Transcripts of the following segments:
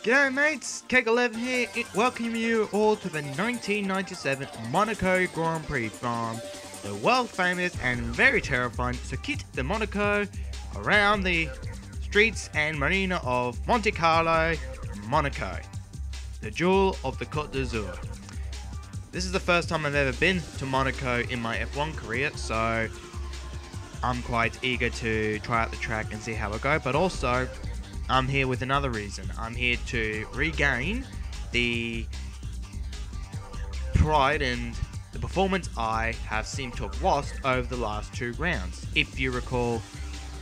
G'day mates, Cake11 here, welcoming you all to the 1997 Monaco Grand Prix from the world famous and very terrifying Circuit de Monaco around the streets and marina of Monte Carlo, Monaco, the jewel of the Côte d'Azur. This is the first time I've ever been to Monaco in my F1 career, so I'm quite eager to try out the track and see how it goes, but also I'm here with another reason. I'm here to regain the pride and the performance I have seemed to have lost over the last two rounds. If you recall,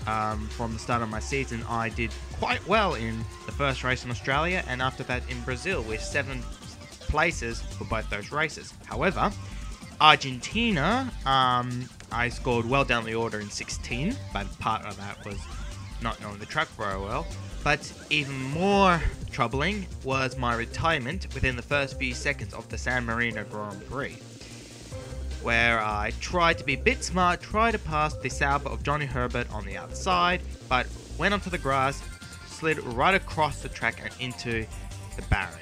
from the start of my season, I did quite well in the first race in Australia and after that in Brazil with 7 places for both those races. However, Argentina, I scored well down the order in 16, but part of that was not knowing the track very well. But even more troubling was my retirement within the first few seconds of the San Marino Grand Prix, where I tried to be a bit smart, tried to pass the Sauber of Johnny Herbert on the outside, but went onto the grass, slid right across the track and into the barrier.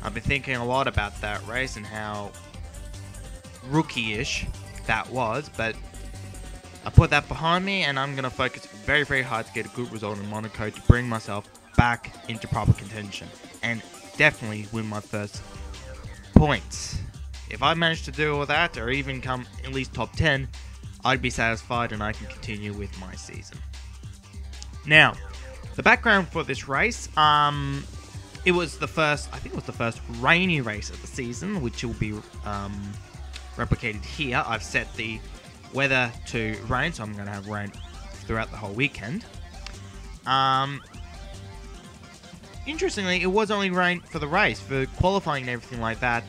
I've been thinking a lot about that race and how rookie-ish that was, but I put that behind me and I'm going to focus very, very hard to get a good result in Monaco to bring myself back into proper contention and definitely win my first points. If I manage to do all that or even come at least top 10, I'd be satisfied and I can continue with my season. Now, the background for this race, it was the first, I think it was the first rainy race of the season, which will be replicated here. I've set the weather to rain, so I'm going to have rain throughout the whole weekend. Interestingly, it was only rain for the race. For qualifying and everything like that,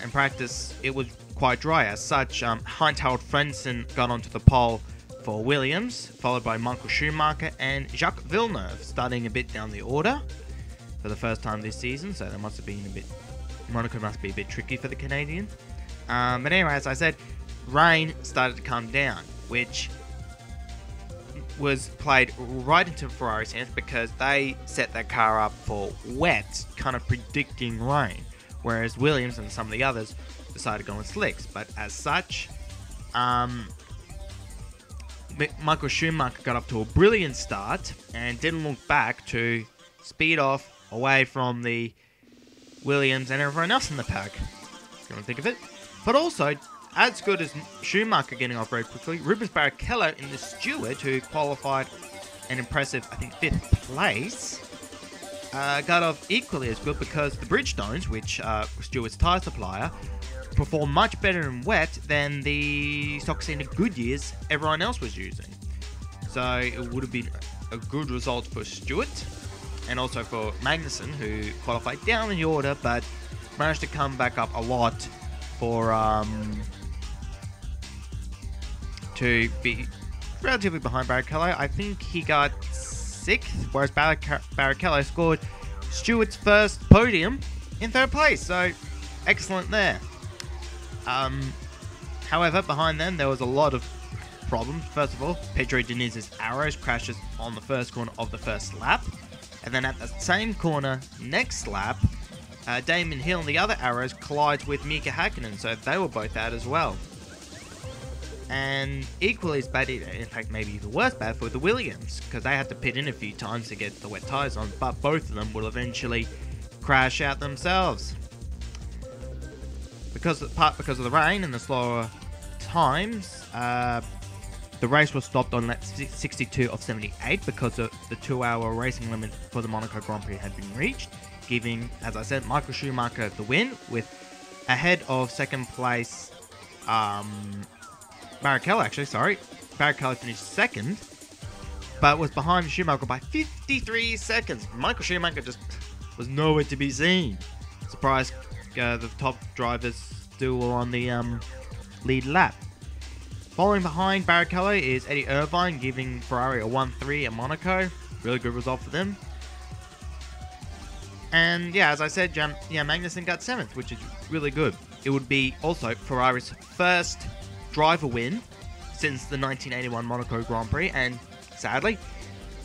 in practice, it was quite dry. As such, Heinz-Harald Frentzen got onto the pole for Williams, followed by Michael Schumacher and Jacques Villeneuve, starting a bit down the order for the first time this season, so that must have been a bit... Monaco must be a bit tricky for the Canadian. But anyway, as I said, rain started to come down, which was played right into Ferrari's hands because they set their car up for wet, kind of predicting rain, whereas Williams and some of the others decided to go on slicks. But as such, Michael Schumacher got up to a brilliant start and didn't look back to speed off away from the Williams and everyone else in the pack, if you want to think of it. But also, as good as Schumacher getting off very quickly, Rubens Barrichello in the Stewart, who qualified an impressive, I think, 5th place, got off equally as good because the Bridgestones, which Stewart's tyre supplier, performed much better in wet than the Soxina Goodyears everyone else was using. So it would have been a good result for Stewart, and also for Magnussen, who qualified down in the order, but managed to come back up a lot for to be relatively behind Barrichello. I think he got 6th, whereas Barrichello scored Stewart's first podium in 3rd place, so excellent there. However, behind them, there was a lot of problems. First of all, Pedro Diniz's Arrows crashes on the first corner of the first lap, and then at the same corner, next lap, Damon Hill and the other Arrows collides with Mika Hakkinen, so they were both out as well. And equally as bad, in fact maybe even worse bad for the Williams, because they had to pit in a few times to get the wet tyres on, but both of them will eventually crash out themselves. Because of the rain and the slower times, the race was stopped on lap 62 of 78 because of the 2-hour racing limit for the Monaco Grand Prix had been reached, giving, as I said, Michael Schumacher the win, with ahead of 2nd place Barrichello, actually, sorry. Barrichello finished 2nd, but was behind Schumacher by 53 seconds. Michael Schumacher just was nowhere to be seen. Surprised the top drivers still were on the lead lap. Following behind Barrichello is Eddie Irvine, giving Ferrari a 1-3 at Monaco. Really good result for them. And yeah, as I said, Magnussen got 7th, which is really good. It would be also Ferrari's first driver win since the 1981 Monaco Grand Prix, and sadly,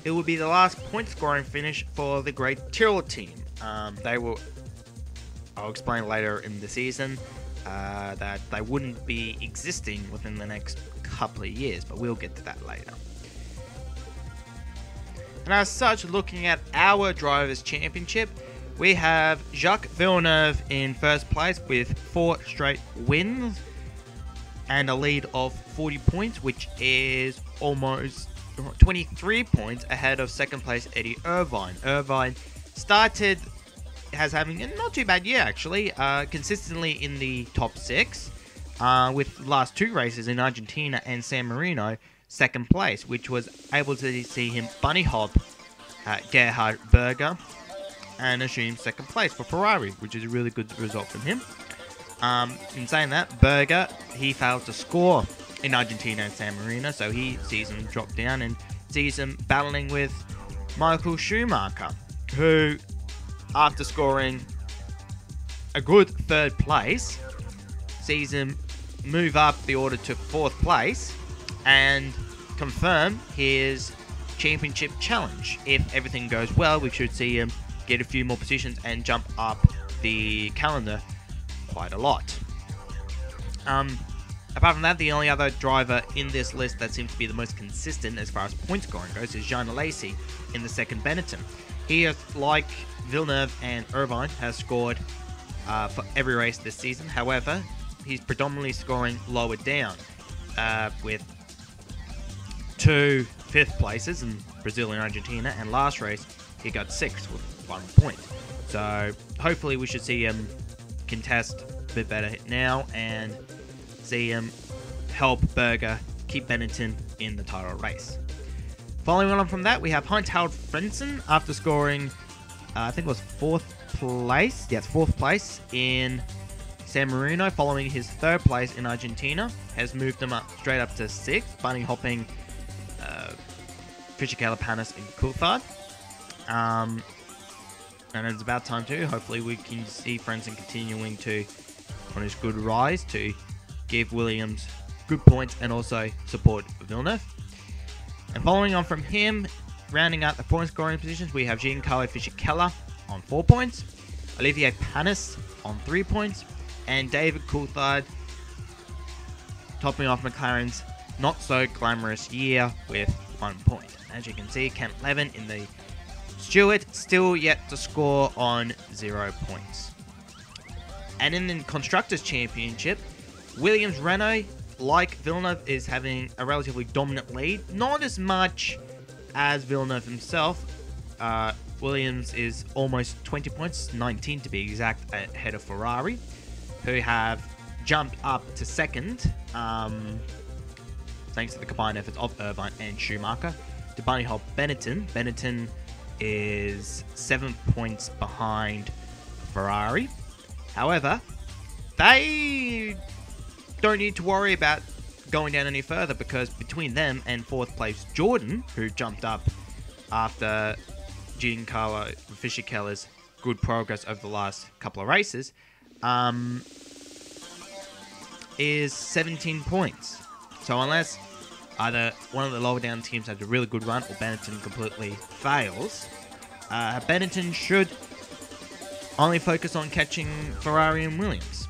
it will be the last point scoring finish for the Great Tyrrell team. I'll explain later in the season that they wouldn't be existing within the next couple of years, but we'll get to that later. And as such, looking at our Drivers' Championship, we have Jacques Villeneuve in first place with 4 straight wins and a lead of 40 points, which is almost 23 points ahead of second place Eddie Irvine. Irvine has having a not too bad year actually, consistently in the top 6, with the last 2 races in Argentina and San Marino, second place, which was able to see him bunny hop Gerhard Berger and assume second place for Ferrari, which is a really good result from him. In saying that, Berger, he failed to score in Argentina and San Marino, so he sees him drop down and sees him battling with Michael Schumacher, who, after scoring a good 3rd place, sees him move up the order to 4th place and confirm his championship challenge. If everything goes well, we should see him get a few more positions and jump up the calendar quite a lot. Apart from that, the only other driver in this list that seems to be the most consistent as far as point scoring goes is Jean Alesi in the second Benetton. He is, like Villeneuve and Irvine, has scored for every race this season. However, he's predominantly scoring lower down, with 2 5th places in Brazil and Argentina, and last race he got 6th with 1 point. So hopefully we should see him contest a bit better now and see him help Berger keep Benetton in the title race. Following on from that, we have Heinz-Harald Frentzen, after scoring, I think it was 4th place. Yes, 4th place in San Marino, following his 3rd place in Argentina, has moved him up straight up to 6th, bunny hopping Fisichella, Panis, and Coulthard. And it's about time too. Hopefully we can see Frentzen continuing on his good rise to give Williams good points and also support Villeneuve. And following on from him, rounding out the point scoring positions, we have Giancarlo Fisichella on 4 points, Olivier Panis on 3 points, and David Coulthard topping off McLaren's not so glamorous year with 1 point. As you can see, Kent Levin in the Stewart still yet to score on 0 points. And in the Constructors' Championship, Williams-Renault, like Villeneuve, is having a relatively dominant lead. Not as much as Villeneuve himself. Williams is almost 20 points, 19 to be exact, ahead of Ferrari, who have jumped up to 2nd, thanks to the combined efforts of Irvine and Schumacher, to bunny hop Benetton. Benetton is 7 points behind Ferrari. However, they don't need to worry about going down any further, because between them and 4th place Jordan, who jumped up after Giancarlo Fisichella's good progress over the last couple of races, is 17 points. So unless either one of the lower down teams has a really good run or Benetton completely fails, Benetton should only focus on catching Ferrari and Williams.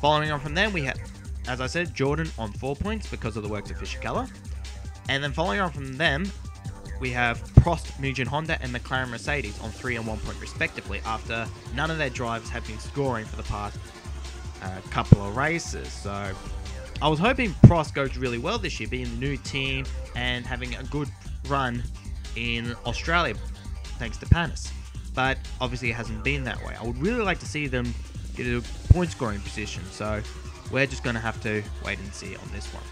Following on from them, we have, as I said, Jordan on 4 points because of the works of Fisichella. And then following on from them, we have Prost, Mugen Honda, and McLaren Mercedes on 3 and 1 point respectively, after none of their drivers have been scoring for the past couple of races. So I was hoping Prost goes really well this year, being the new team and having a good run in Australia, thanks to Panis. But obviously it hasn't been that way. I would really like to see them get a point scoring position, so we're just going to have to wait and see on this one.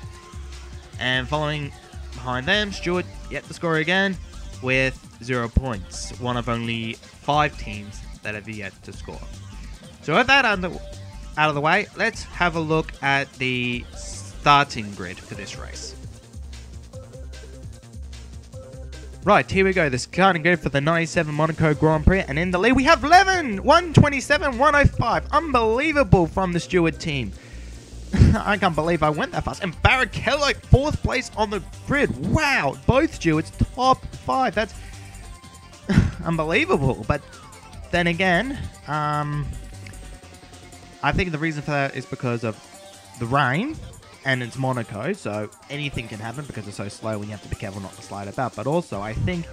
And following behind them, Stewart yet to score again with 0 points, one of only 5 teams that have yet to score. So with that out of the way, let's have a look at the starting grid for this race. Right, here we go. The starting grid for the 97 Monaco Grand Prix. And in the lead, we have Levin, 127, 105. Unbelievable from the Stewart team. I can't believe I went that fast. And Barrichello, 4th place on the grid. Wow, both stewards top 5. That's unbelievable. But then again, I think the reason for that is because of the rain, and it's Monaco, so anything can happen because it's so slow and you have to be careful not to slide about. But also, I think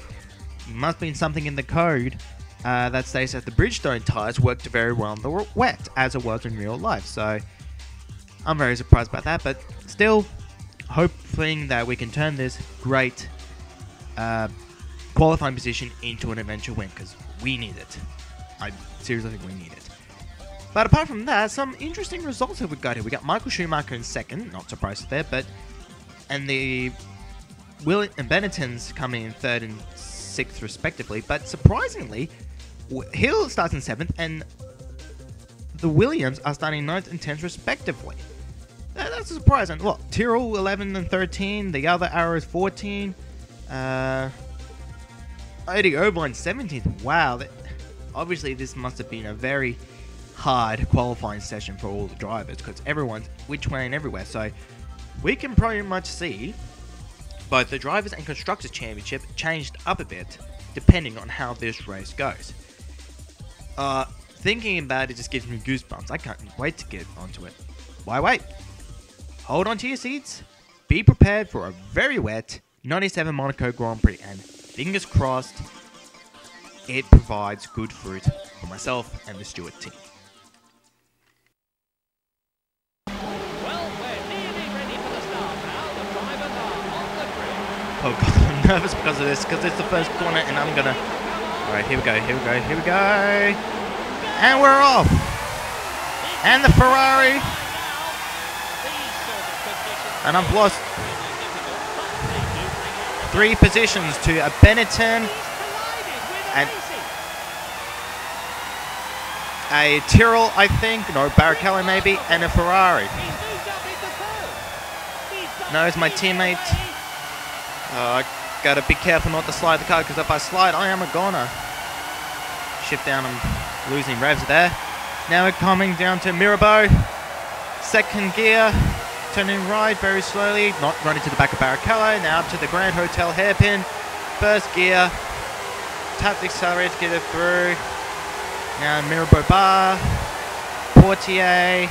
there must be something in the code that states that the Bridgestone tyres worked very well in the wet, as it was in real life. So I'm very surprised about that, but still hoping that we can turn this great qualifying position into an eventual win, because we need it. I seriously think we need it. But apart from that, some interesting results that we got here. We got Michael Schumacher in 2nd, not surprised there, and the Benettons coming in 3rd and 6th respectively. But surprisingly, Hill starts in 7th, and the Williams are starting 9th and 10th respectively. That's a surprise. And what? Tyrrell 11 and 13, the other Arrows 14, Eddie Irvine 17th. Wow, obviously this must have been a very hard qualifying session for all the drivers, because everyone's which way and everywhere. So we can pretty much see both the drivers and constructors championship changed up a bit depending on how this race goes. Thinking about it just gives me goosebumps. I can't wait to get onto it. Why wait? Hold on to your seats, be prepared for a very wet 97 Monaco Grand Prix, and fingers crossed it provides good fruit for myself and the Stewart team. Oh god, I'm nervous because of this, because it's the first corner and I'm gonna... Alright, here we go. And we're off! And the Ferrari... And I've lost 3 positions to a Benetton and a Tyrrell, I think, no, Barrichello maybe, and a Ferrari. No, it's my teammate. I gotta be careful not to slide the car, because if I slide, I am a goner. Shift down, I'm losing revs there. Now we're coming down to Mirabeau. 2nd gear, turning right very slowly, not running to the back of Barrichello. Now up to the Grand Hotel hairpin. 1st gear, tap the accelerator to get it through. Now Mirabeau bar, Portier.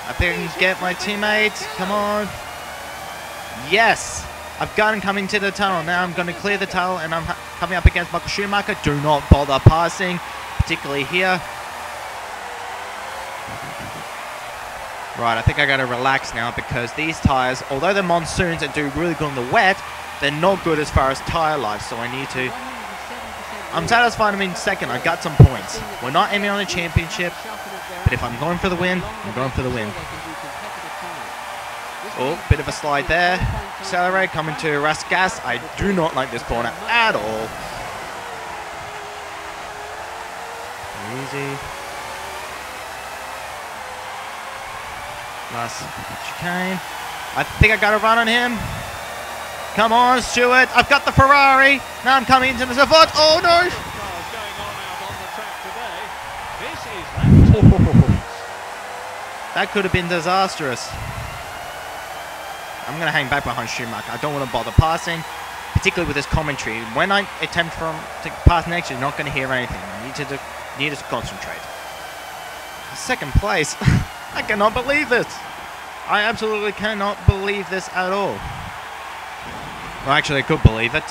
I think I can get my teammate. Come on. Yes. I've got him coming to the tunnel. Now I'm going to clear the tunnel, and I'm coming up against Michael Schumacher. Do not bother passing, particularly here. Right, I think I got to relax now, because these tyres, although they're monsoons and do really good in the wet, they're not good as far as tyre life, so I need to... I'm satisfied I'm in 2nd. I got some points. We're not aiming on a championship. But if I'm going for the win, I'm going for the win. Oh, bit of a slide there. Accelerate, coming to Rasgas. I do not like this corner at all. Easy. Last chicane. I think I got a run on him. Come on, Stewart. I've got the Ferrari. Now I'm coming into the support. Oh, no. That could have been disastrous. I'm going to hang back behind Schumacher. I don't want to bother passing, particularly with this commentary. When I attempt to pass next, you're not going to hear anything. I need to concentrate. 2nd place. I cannot believe this. I absolutely cannot believe this at all. Well, actually, I could believe it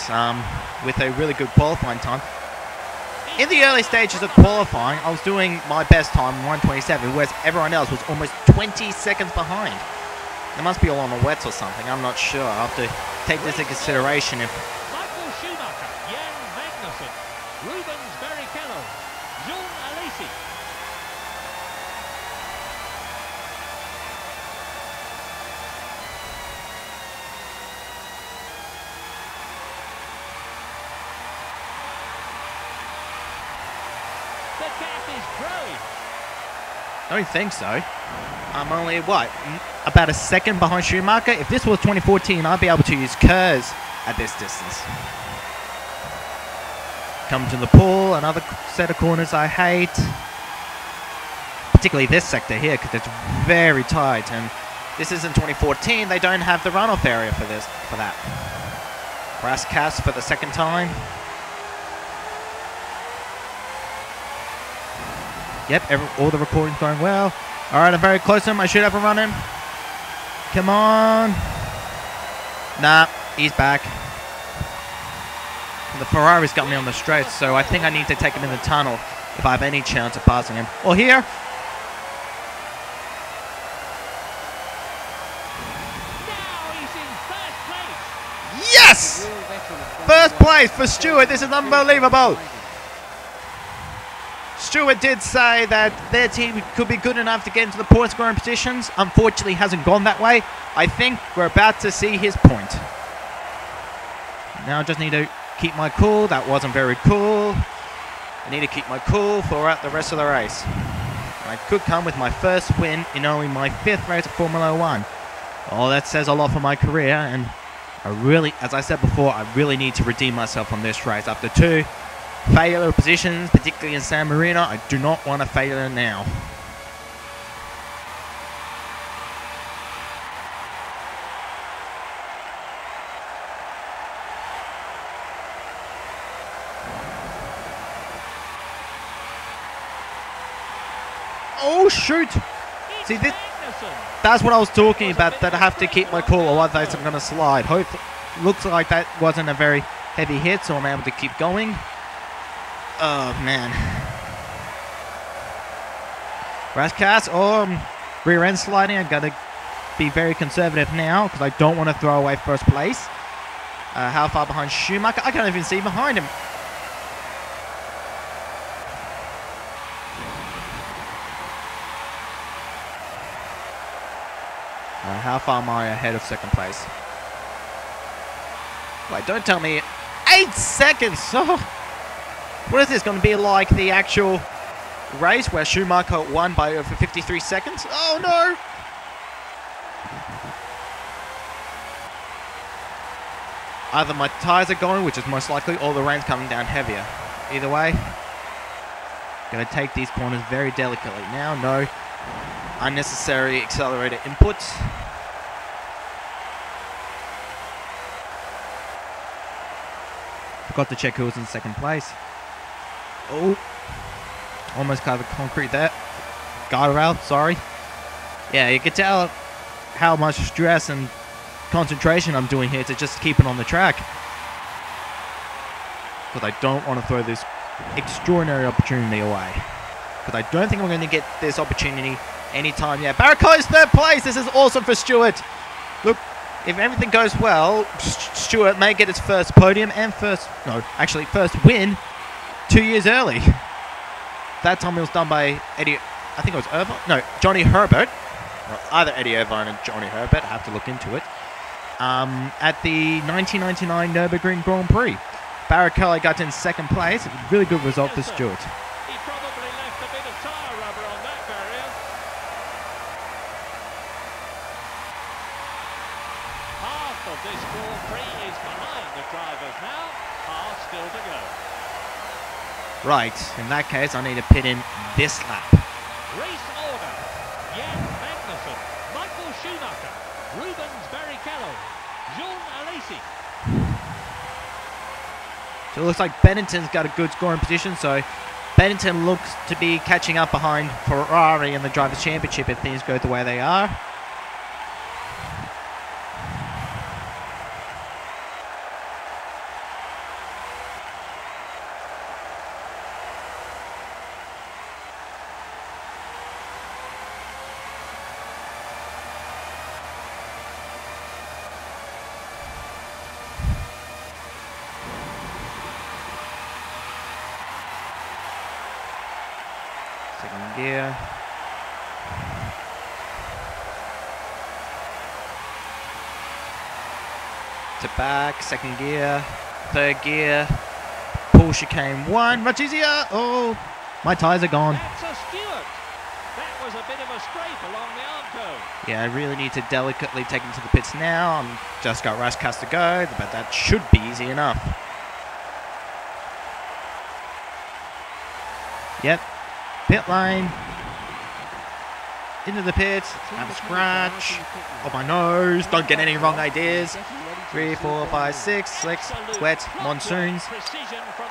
with a really good qualifying time. In the early stages of qualifying, I was doing my best time, 1:27, whereas everyone else was almost 20 seconds behind. It must be all on the wets or something, I'm not sure. I'll have to take this into consideration. If Michael Schumacher, Jan Magnussen, Rubens Barrichello, Jean Alesi. The gap is growing. I don't think so. I'm only, what, about a second behind Schumacher? If this was 2014, I'd be able to use curves at this distance. Come to the pool, another set of corners I hate. particularly this sector here, because it's very tight, and this isn't 2014. They don't have the runoff area for that. Raskas for the second time. Yep, all the recording's going well. All right, I'm very close to him. I should have a run in. Come on. Nah, he's back. The Ferrari's got me on the straight, so I think I need to take him in the tunnel if I have any chance of passing him. Or here. Now he's in first place. Yes! First place for Stewart. This is unbelievable. Stewart did say that their team could be good enough to get into the point scoring positions. Unfortunately, hasn't gone that way. I think we're about to see his point. Now I just need to keep my cool. That wasn't very cool. I need to keep my cool throughout the rest of the race. And I could come with my first win in only my 5th race of Formula 1. Oh, that says a lot for my career, and I really, as I said before, I really need to redeem myself on this race. After 2 failure positions, particularly in San Marino, I do not want to failure now. Oh shoot! See, that's what I was talking about, that I have to keep my cool, or otherwise I'm going to slide. Looks like that wasn't a very heavy hit, so I'm able to keep going. Oh man. Raskas, rear end sliding. I've got to be very conservative now because I don't want to throw away first place. How far behind Schumacher? I can't even see behind him. How far am I ahead of second place? Wait, don't tell me. 8 seconds! Oh. What is this going to be like, the actual race where Schumacher won by over 53 seconds? Oh no! Either my tyres are going, which is most likely, or the rain's coming down heavier. Either way, going to take these corners very delicately. Now, no unnecessary accelerator inputs. Forgot to check who was in second place. Oh, almost covered concrete there. Guardrail, sorry. Yeah, you can tell how much stress and concentration I'm doing here to just keep it on the track. Because I don't want to throw this extraordinary opportunity away. Because I don't think I'm going to get this opportunity anytime yet. Barrichello is 3rd place. This is awesome for Stewart. Look, if everything goes well, Stewart may get his first podium and first win 2 years early. That time it was done by Eddie, I think it was Irvine? No, Johnny Herbert. Well, either Eddie Irvine or Johnny Herbert. I have to look into it. At the 1999 Nürburgring Grand Prix. Barrichello got in 2nd place. A really good result for Stewart. He probably left a bit of tyre rubber on that barrier. Half of this Grand Prix is behind the drivers now. Half still to go. Right, in that case, I need to pit in this lap. Race order: Jan Magnussen, Michael Schumacher, Rubens Barrichello, Jean Alesi. So it looks like Benetton's got a good scoring position, so Benetton looks to be catching up behind Ferrari in the Drivers' Championship if things go the way they are. Second gear. To back, 2nd gear, 3rd gear. Pull chicane 1, much easier. Oh, my tyres are gone. That's a Stewart. That was a bit of a scrape along the arm cone. Yeah, I really need to delicately take him to the pits now. I'm just got Raskas to go, but that should be easy enough. Yep. Pit lane. into the pit, have a scratch, on my nose, don't get any wrong ideas. 3, 4, 5, 6, slicks, wet, monsoons,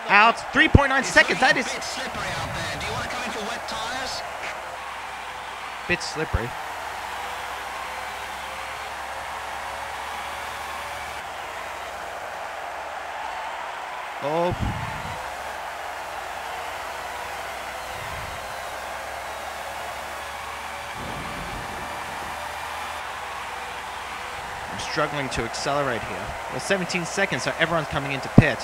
out, 3.9 seconds, that is... Bit slippery out there. Do you want to come in for wet tyres? Bit slippery. Oh. I'm struggling to accelerate here. Well, 17 seconds, so everyone's coming into pit.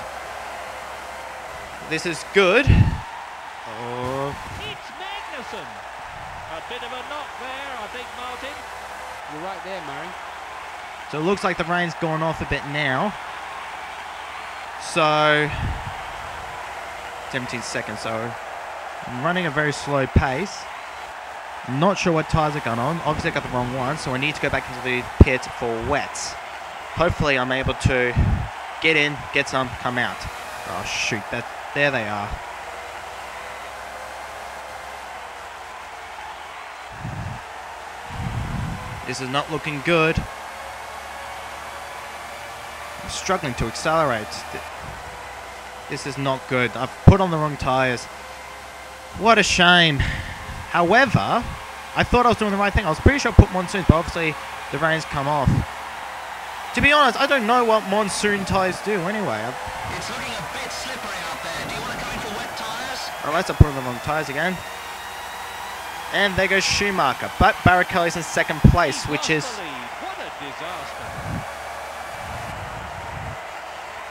This is good. Oh. It's Magnussen. A bit of a knock there, I think, Martin. You're right there, Murray. So it looks like the rain's gone off a bit now. So 17 seconds, so I'm running a very slow pace. I'm not sure what tyres are going on. Obviously I got the wrong one, so I need to go back into the pit for wets. Hopefully I'm able to get in, get some, come out. Oh shoot, there they are. This is not looking good. I'm struggling to accelerate. This is not good. I've put on the wrong tyres. What a shame. However, I thought I was doing the right thing. I was pretty sure I put monsoons, but obviously the rain's come off. To be honest, I don't know what monsoon tyres do anyway. It's looking a bit slippery out there. Do you want to come in for wet tyres? Alright, so I put on the wrong tyres again. And there goes Schumacher. But Barrichello's in second place, which is... What a disaster.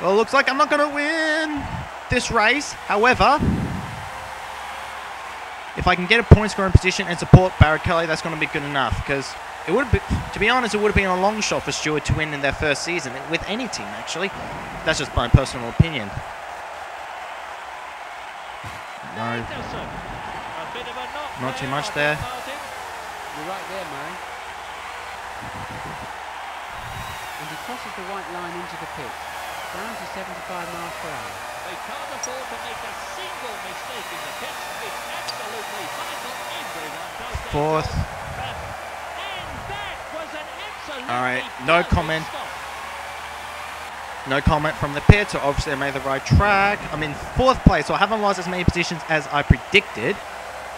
Well, looks like I'm not going to win this race. However, if I can get a point scoring position and support Barrichello, that's going to be good enough. Because it would be, to be honest, it would have been a long shot for Stewart to win in their first season with any team, actually. That's just my personal opinion. No, not too much there. You're right there, Murray. And he crosses the white line into the pit. Down to 75 miles per hour. They can't afford to make a single mistake in the pits. It's absolutely vital. Everyone does their Fourth. job. And that was an absolutely Alright, no perfect comment. stop. No comment from the pit, so obviously I made the right track. I'm in fourth place, so I haven't lost as many positions as I predicted.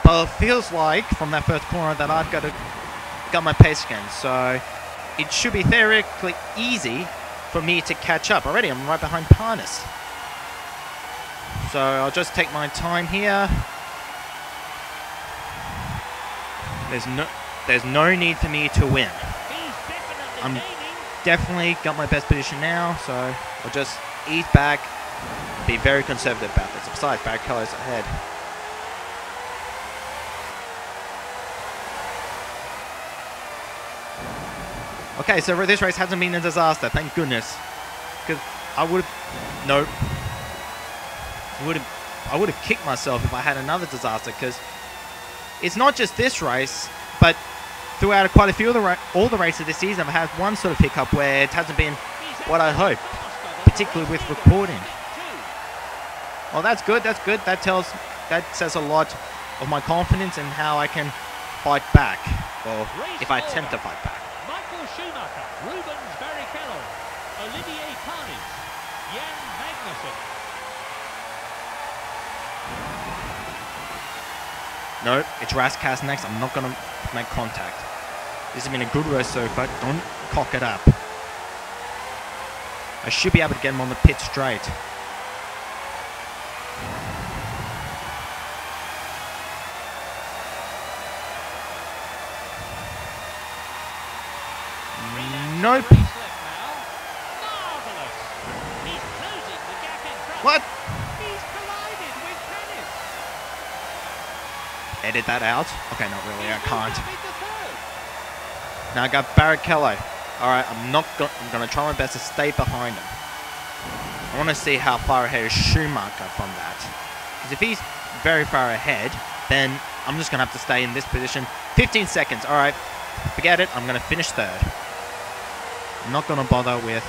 But it feels like, from that first corner, that I've got my pace again. So it should be theoretically easy for me to catch up. Already, I'm right behind Parnas. So I'll just take my time here. There's no need for me to win. I'm definitely got my best position now, so I'll just ease back, be very conservative about this. Besides, Barrichello's ahead. Okay, so this race hasn't been a disaster, thank goodness. Because I would have... Nope. I would have kicked myself if I had another disaster, because it's not just this race, but throughout quite a few of all the races this season, I've had one sort of hiccup where it hasn't been what I hoped, particularly with recording. Well, that's good, that's good. That says a lot of my confidence in how I can fight back, or if I attempt to fight back. Schumacher, Rubens Barrichello, Olivier Panis, Jan Magnussen. No, it's Raskas next. I'm not going to make contact. This has been a good race so far. Don't cock it up. I should be able to get him on the pit straight. Nope. What? He's collided with Panis. Edit that out? Okay, not really. I can't. Into third. Now I got Barrichello. Alright, I'm going to try my best to stay behind him. I want to see how far ahead is Schumacher from that. Because if he's very far ahead, then I'm just going to have to stay in this position. 15 seconds. Alright, forget it. I'm going to finish third. I'm not going to bother with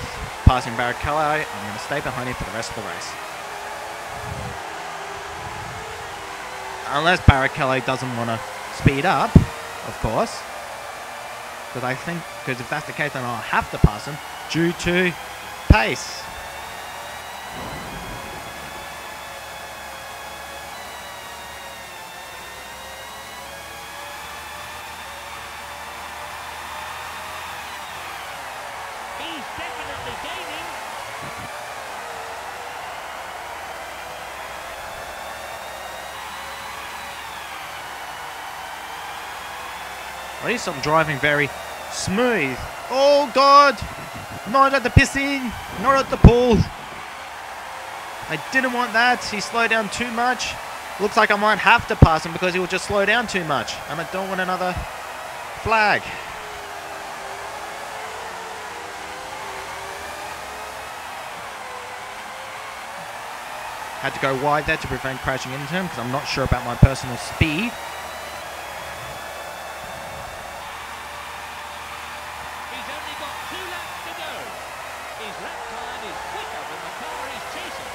passing Barrichello. I'm going to stay behind him for the rest of the race. Unless Barrichello doesn't want to speed up, of course. Because if that's the case, then I'll have to pass him due to pace. He's definitely gaining. At least I'm driving very smooth. Oh God! Not at the piscine, not at the pool. I didn't want that. He slowed down too much. Looks like I might have to pass him because he will just slow down too much. And I don't want another flag. Had to go wide there to prevent crashing into him because I'm not sure about my personal speed. He's only got 2 laps to go. His lap time is quicker than the car he's chasing.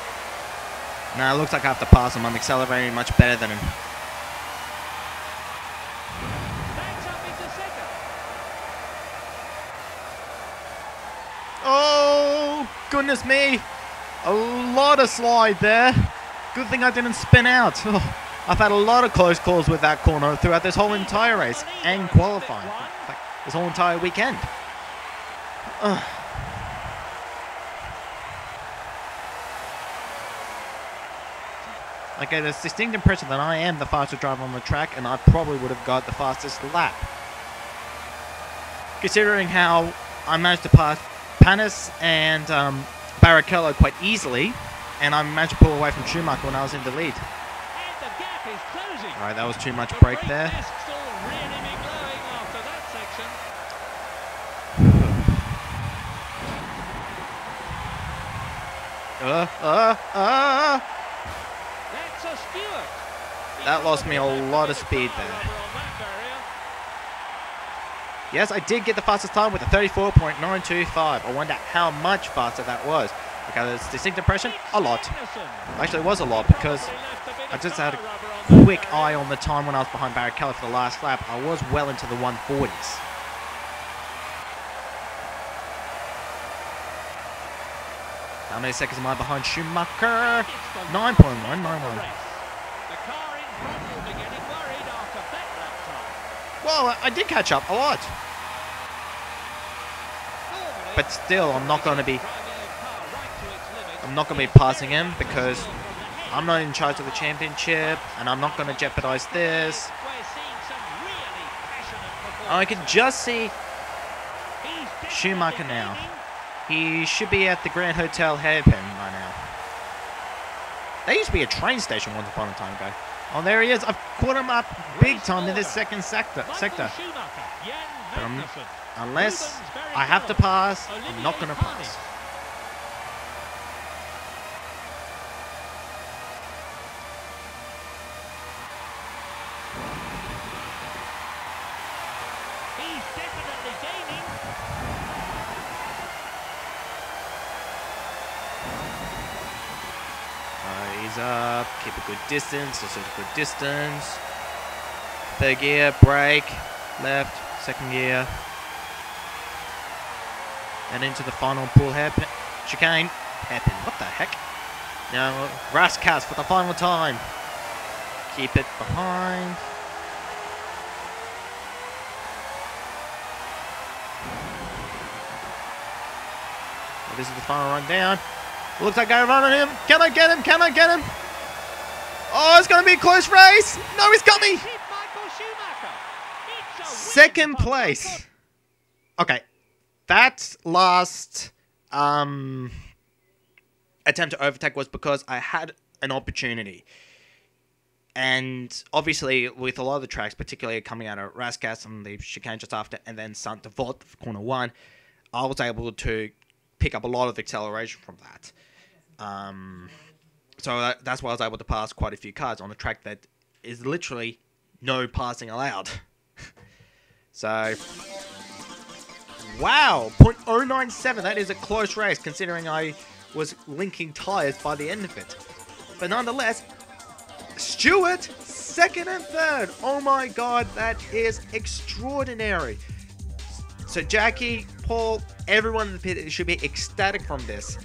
Now it looks like I have to pass him. I'm accelerating much better than him. Backs up into second. Oh, goodness me. A lot of slide there. Good thing I didn't spin out. Oh, I've had a lot of close calls with that corner throughout this whole entire race and qualifying. In fact, this whole entire weekend. Okay, there's distinct impression that I am the fastest driver on the track, and I probably would have got the fastest lap. Considering how I managed to pass Panis and Barrichello quite easily, and I managed to pull away from Schumacher when I was in the lead. And the gap is closing. Alright, that was too much The brake brake there. discs will really be glowing after that section. That's a Stewart. That lost me a lot of speed there. Yes, I did get the fastest time with a 34.925. I wonder how much faster that was. Because it's distinct impression, a lot. Actually, it was a lot because I just had a quick eye on the time when I was behind Barrichello for the last lap. I was well into the 140s. How many seconds am I behind Schumacher? 9.191. The car in front will be getting worried after that lap time. Well, I did catch up a lot. But still, I'm not going to be passing him because I'm not in charge of the championship and I'm not going to jeopardize this. I can just see Schumacher now. He should be at the Grand Hotel hairpin by now. There used to be a train station once upon a time ago. Oh, there he is. I've caught him up big time in this second sector. But unless I have to pass, I'm not going to pass. He's definitely gaining. He's up. Keep a good distance. Also a good distance. Third gear, brake, left, second gear. And into the final pull hairpin. Chicane. Hairpin. What the heck? Now, Raskas for the final time. Keep it behind. Well, this is the final run down. Looks like I run on him. Can I get him? Can I get him? Oh, it's going to be a close race. No, he's got me. Second place. Okay. That last attempt to overtake was because I had an opportunity. And obviously, with a lot of the tracks, particularly coming out of Raskas and the chicane just after, and then Santa Vot for corner 1, I was able to pick up a lot of acceleration from that. So that's why I was able to pass quite a few cars on a track that is literally no passing allowed. So, wow, 0.097, that is a close race considering I was linking tyres by the end of it. But nonetheless, Stewart second and third. Oh my god, that is extraordinary. So Jackie, Paul, everyone in the pit should be ecstatic from this.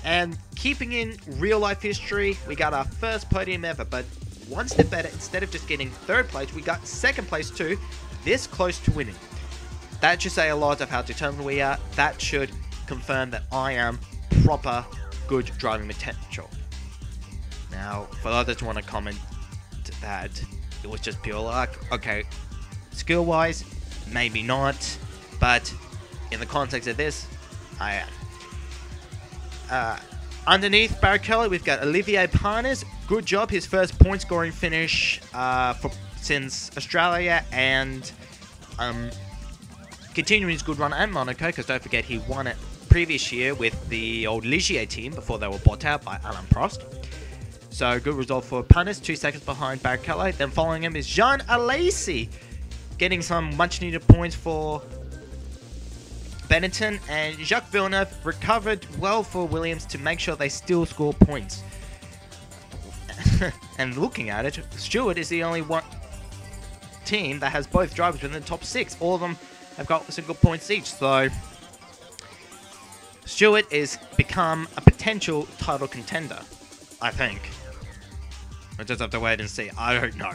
And keeping in real life history, we got our first podium ever, but one step better. Instead of just getting third place, we got second place too, this close to winning. That should say a lot of how determined we are. That should confirm that I am proper good driving potential. Now, for others who want to comment that it was just pure luck, okay, skill-wise, maybe not, but in the context of this, I am. Underneath Barrichello, we've got Olivier Panis. Good job, his first point-scoring finish since Australia, and continuing his good run at Monaco, because don't forget he won it previous year with the old Ligier team before they were bought out by Alain Prost. So good result for Panis, 2 seconds behind Barrichello. Then following him is Jean Alesi, getting some much-needed points for Benetton, and Jacques Villeneuve recovered well for Williams to make sure they still score points. And looking at it, Stewart is the only one team that has both drivers within the top 6. All of them have got single points each, so Stewart is become a potential title contender, I think. I just have to wait and see. I don't know.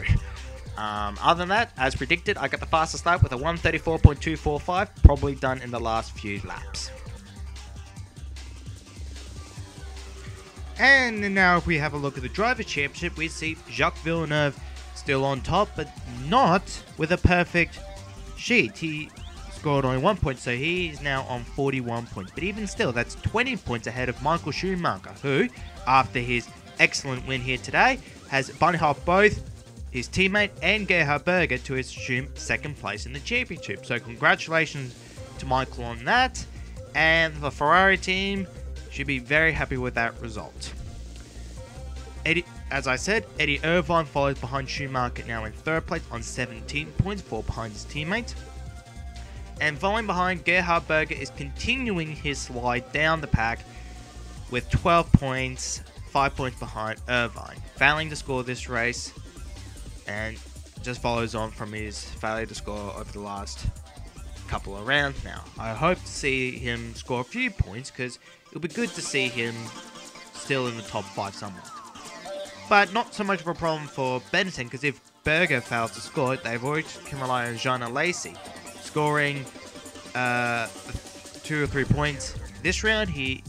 Other than that, as predicted, I got the fastest lap with a 1:34.245, probably done in the last few laps. And now if we have a look at the Drivers' Championship, we see Jacques Villeneuve still on top, but not with a perfect sheet. He scored only 1 point, so he is now on 41 points. But even still, that's 20 points ahead of Michael Schumacher, who, after his excellent win here today, has bunny hopped both his teammate and Gerhard Berger to assume second place in the championship. So congratulations to Michael on that, and the Ferrari team should be very happy with that result. As I said, Eddie Irvine follows behind Schumacher now in third place on 17 points, 4 behind his teammate. And following behind, Gerhard Berger is continuing his slide down the pack with 12 points, 5 points behind Irvine, failing to score this race, and just follows on from his failure to score over the last couple of rounds now. I hope to see him score a few points, because it'll be good to see him still in the top 5 somewhat. But not so much of a problem for Benetton, because if Berger fails to score, they've always can rely on Jean Alesi scoring 2 or 3 points. This round he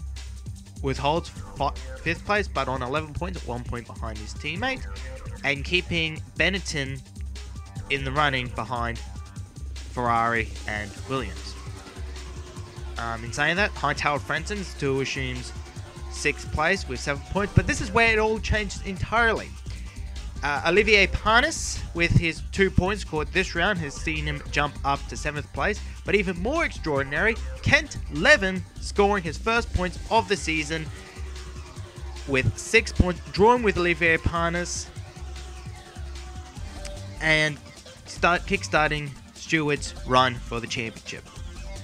withholds 5th place, but on 11 points, 1 point behind his teammate, and keeping Benetton in the running behind Ferrari and Williams. In saying that, Hightailed Frentzen still assumes 6th place with 7 points, but this is where it all changes entirely. Olivier Panis, with his 2 points scored this round, has seen him jump up to 7th place, but even more extraordinary, Kent Levin scoring his first points of the season with 6 points, drawing with Olivier Panis, and kickstarting Stewart's run for the championship.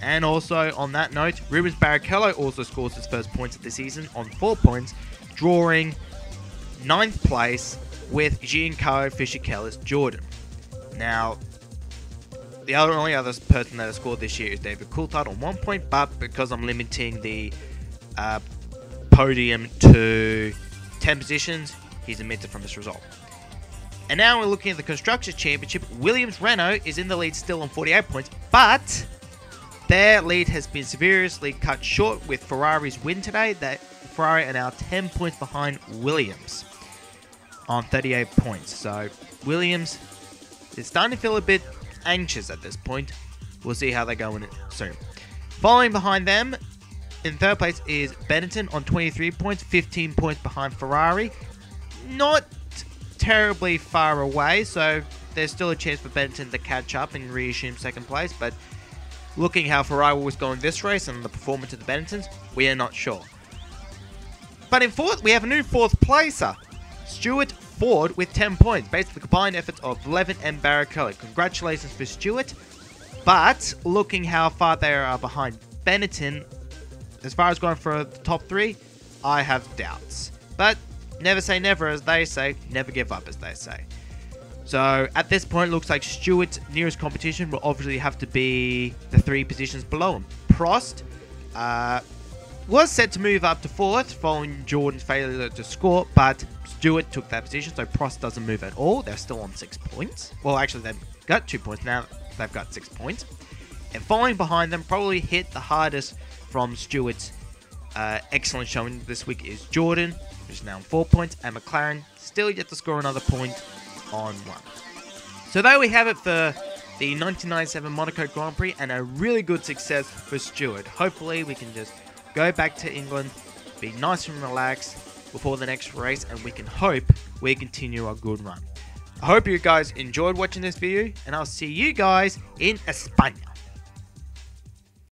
And also, on that note, Rubens Barrichello also scores his first points of the season on 4 points, drawing 9th place with Giancarlo Fisichella Jordan. Now, the only other person that has scored this year is David Coulthard on 1 point, but because I'm limiting the podium to 10 positions, he's omitted from this result. And now we're looking at the Constructors' Championship. Williams Renault is in the lead still on 48 points, but their lead has been severely cut short with Ferrari's win today. That Ferrari are now 10 points behind Williams on 38 points. So Williams is starting to feel a bit anxious at this point. We'll see how they go in it soon. Following behind them in third place is Benetton on 23 points, 15 points behind Ferrari. Not terribly far away, so there's still a chance for Benetton to catch up and reassume second place, but looking how Ferrari was going this race and the performance of the Benettons, we are not sure. But in fourth, we have a new fourth placer, Stewart Ford, with 10 points, based on the combined efforts of Levin and Barrichello. Congratulations for Stewart, but looking how far they are behind Benetton, as far as going for the top 3, I have doubts. But never say never, as they say. Never give up, as they say. So at this point, it looks like Stewart's nearest competition will obviously have to be the 3 positions below him. Prost was set to move up to 4th following Jordan's failure to score, but Stewart took that position, so Prost doesn't move at all. They're still on 6 points. Well, actually, they've got 2 points now. They've got 6 points. And following behind them, probably hit the hardest from Stewart's excellent showing this week is Jordan, who's now on 4 points, and McLaren still yet to score another point on 1. So there we have it for the 1997 Monaco Grand Prix, and a really good success for Stewart. Hopefully we can just go back to England, be nice and relaxed before the next race, and we can hope we continue our good run. I hope you guys enjoyed watching this video, and I'll see you guys in España.